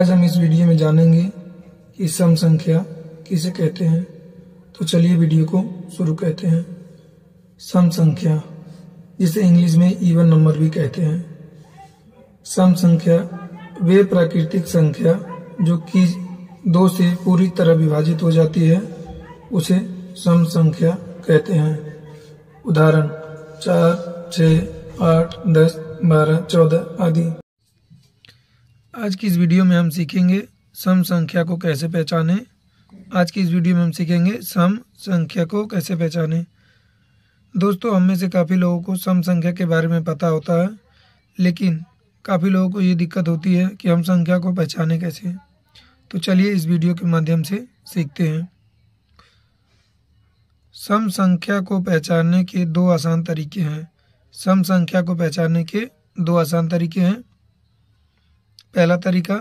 आज हम इस वीडियो में जानेंगे कि सम संख्या किसे कहते हैं। तो चलिए वीडियो को शुरू करते हैं। सम संख्या, जिसे इंग्लिश में इवन नंबर भी कहते हैं। सम संख्या वे प्राकृतिक संख्या जो कि 2 से पूरी तरह विभाजित हो जाती है, उसे सम संख्या कहते हैं। उदाहरण 4, 6, 8, 10, 12, 14 आदि। आज की इस वीडियो में हम सीखेंगे सम संख्या को कैसे पहचानें। आज की इस वीडियो में हम सीखेंगे सम संख्या को कैसे पहचानें। दोस्तों, हम में से काफ़ी लोगों को सम संख्या के बारे में पता होता है, लेकिन काफ़ी लोगों को ये दिक्कत होती है कि हम संख्या को पहचानें कैसे। तो चलिए इस वीडियो के माध्यम से सीखते हैं। सम संख्या को पहचानने के 2 आसान तरीके हैं। सम संख्या को पहचानने के 2 आसान तरीके हैं। पहला तरीका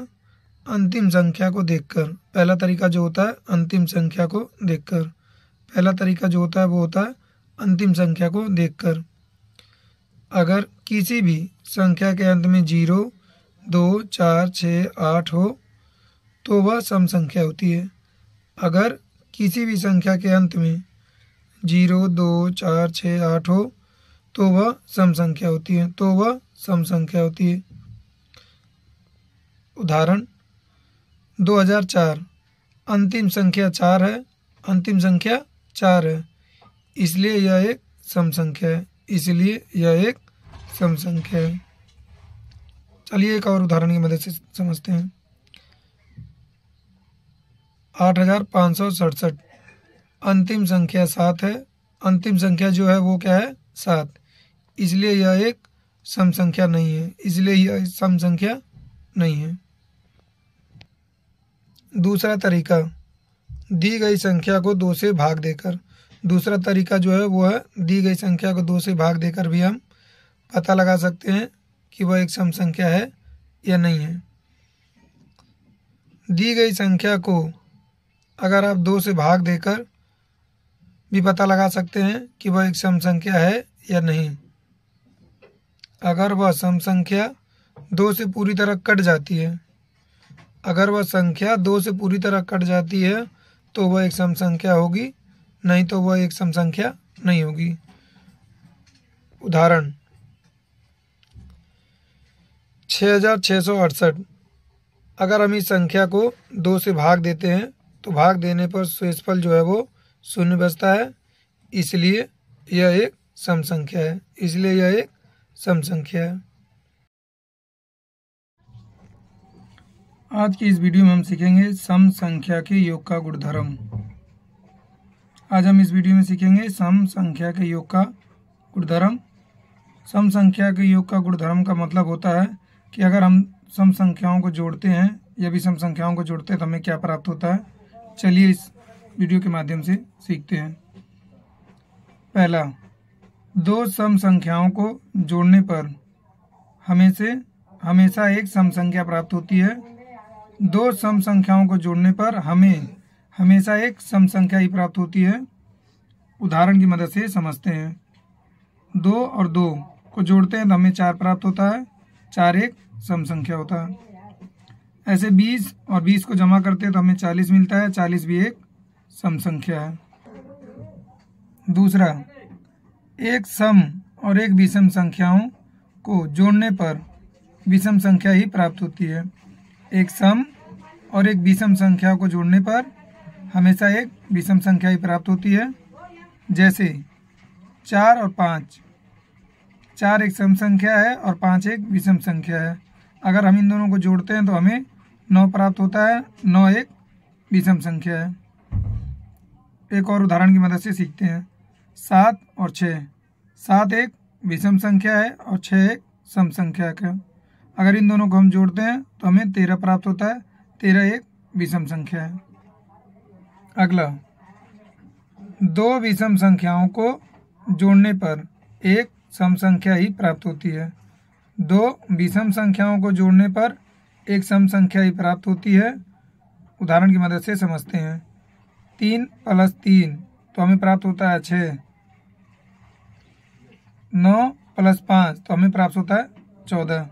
अंतिम संख्या को देखकर। पहला तरीका जो होता है अंतिम संख्या को देखकर। पहला तरीका जो होता है वो होता है अंतिम संख्या को देखकर। अगर किसी भी संख्या के अंत में 0, 2, 4, 6, 8 हो तो वह सम संख्या होती है। अगर किसी भी संख्या के अंत में 0, 2, 4, 6, 8 हो तो वह सम संख्या होती है। सम संख्या होती है। उदाहरण 2004, अंतिम संख्या 4 है। अंतिम संख्या 4 है, इसलिए यह एक सम संख्या है। चलिए एक और उदाहरण की मदद से समझते हैं। 8567, अंतिम संख्या 7 है। अंतिम संख्या जो है वो क्या है? 7, इसलिए यह एक सम संख्या नहीं है। दूसरा तरीका दी गई संख्या को 2 से भाग देकर। दूसरा तरीका जो है वो है दी गई संख्या को 2 से भाग देकर भी हम पता लगा सकते हैं कि वह एक सम संख्या है या नहीं है। दी गई संख्या को अगर आप 2 से भाग देकर भी पता लगा सकते हैं कि वह एक सम संख्या है या नहीं। अगर वह सम संख्या 2 से पूरी तरह कट जाती है, तो वह एक सम संख्या होगी, नहीं तो वह एक सम संख्या नहीं होगी। उदाहरण 6668, अगर हम इस संख्या को 2 से भाग देते हैं तो भाग देने पर शेषफल जो है वो 0 बचता है, इसलिए यह एक सम संख्या है। आज की इस वीडियो में हम सीखेंगे सम संख्या के योग का गुणधर्म। सम संख्या के योग का गुणधर्म। सम संख्या के योग का गुणधर्म का मतलब होता है कि अगर हम सम संख्याओं को जोड़ते हैं या विषम संख्याओं को जोड़ते हैं तो हमें क्या प्राप्त होता है। चलिए इस वीडियो के माध्यम से सीखते हैं। पहला, 2 सम संख्याओं को जोड़ने पर हमेशा एक सम संख्या प्राप्त होती है। 2 सम संख्याओं को जोड़ने पर हमें हमेशा एक सम संख्या ही प्राप्त होती है। उदाहरण की मदद से समझते हैं। 2 और 2 को जोड़ते हैं तो हमें 4 प्राप्त होता है। 4 एक सम संख्या होता है। ऐसे 20 और 20 को जमा करते हैं तो हमें 40 मिलता है। 40 भी एक सम संख्या है। दूसरा, एक सम और एक विषम संख्याओं को जोड़ने पर विषम संख्या ही प्राप्त होती है। एक सम और एक विषम संख्या को जोड़ने पर हमेशा एक विषम संख्या ही प्राप्त होती है। जैसे 4 और 5, 4 एक सम संख्या है और 5 एक विषम संख्या है। अगर हम इन दोनों को जोड़ते हैं तो हमें 9 प्राप्त होता है। 9 एक विषम संख्या है। एक और उदाहरण की मदद से सीखते हैं। 7 और 6, 7 एक विषम संख्या है और 6 एक सम संख्या है। अगर इन दोनों को हम जोड़ते हैं तो हमें 13 प्राप्त होता है। 13 एक विषम संख्या है। अगला, 2 विषम संख्याओं को जोड़ने पर एक सम संख्या ही प्राप्त होती है। 2 विषम संख्याओं को जोड़ने पर एक सम संख्या ही प्राप्त होती है। उदाहरण की मदद से समझते हैं। 3 + 3 तो हमें प्राप्त होता है 6। 9 + 5 तो हमें प्राप्त होता है 14।